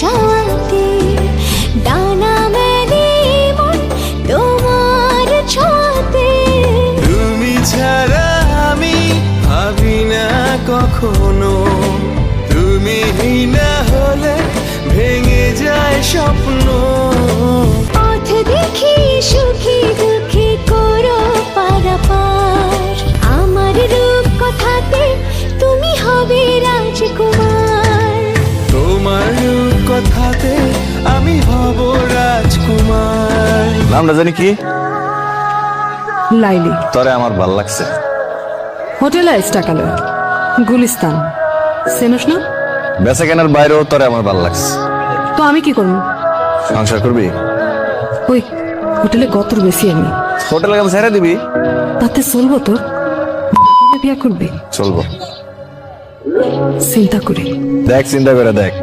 যাওয়াতে ডানা মেলে মন তোমার ছোঁয়াতে। তুমি ছাড়া আমি ভাবি না কখনো, তুমি না হলে ভেঙে যায় স্বপ্ন। পথ দেখি সুখী দুঃখী করো পারাপার, আমার রূপ কথাতে তুমি হবে রাজকুমার। তোমার কথাতে আমি হব রাজকুমার। নামটা জানি কি? লাইলি। তরে আমার ভাল লাগছে। হোটেল টাকালো গুলিস্তান চেনস না? বেচা কেনার বাইরেও তরে আমার ভাল লাগছে। তো আমি কি করবো? সংসার করবি? ওই হোটেলে গতর বেশি আমি। হোটেলের কাছে ছেড়ে দিবি? তাতে চলবো তোর? বিয়া করবি? চলবো। চিন্তা করে দেখ, চিন্তা করে দেখ,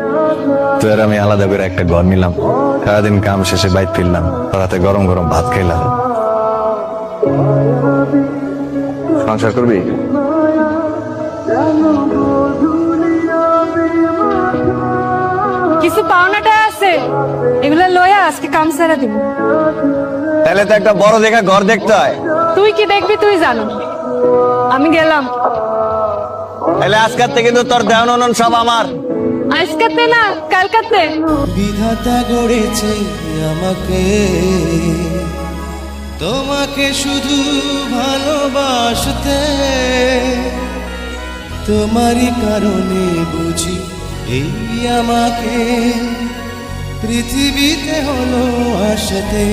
তুই আর আমি আলাদা করে একটা ঘর নিলাম, সারাদিন কাম শেষে বাইর ফিরলাম, রাতে গরম গরম ভাত খাইলাম। সংসার করবি? কিছু পাওনাটা আছে, এগুলা লয়া আজকে কাম সেরা দিব। তাহলে তো একটা বড় দেখা ঘর দেখতে হয়। তুই কি দেখবি তুই জানো, আমি গেলাম। তাহলে আজকের থেকে তো তোর দেওয়ান অনন সব আমার। আজকাতে না কালকাতে। বিধাতা গড়েছে আমাকে, তোমাকে শুধু ভালোবাসতে, তোমারই কারণে বুঝি এই আমাকে পৃথিবীতে হলো আসতে।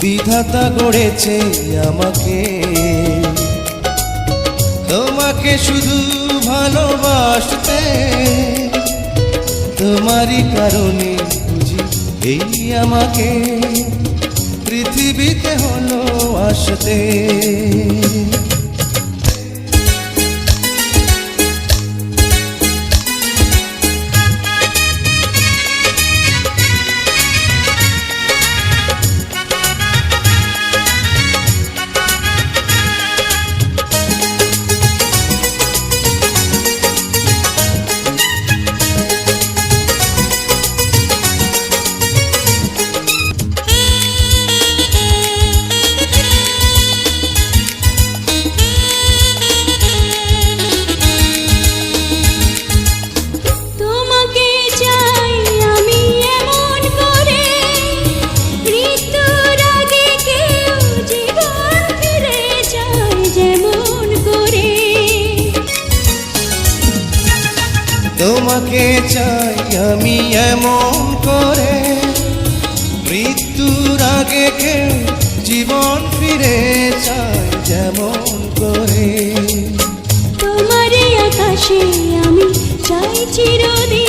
বিধাতা গড়েছে আমাকে, তোমাকে শুধু ভালোবাসতে, তোমারই কারণে বুঝি এই আমাকে পৃথিবীতে হলো আসতে। তোমাকে চাই আমি এমন করে, মৃত্যুর আগে কেউ জীবন ফিরে চাই যেমন করে। তোমার আকাশে আমি চাই চিরদিন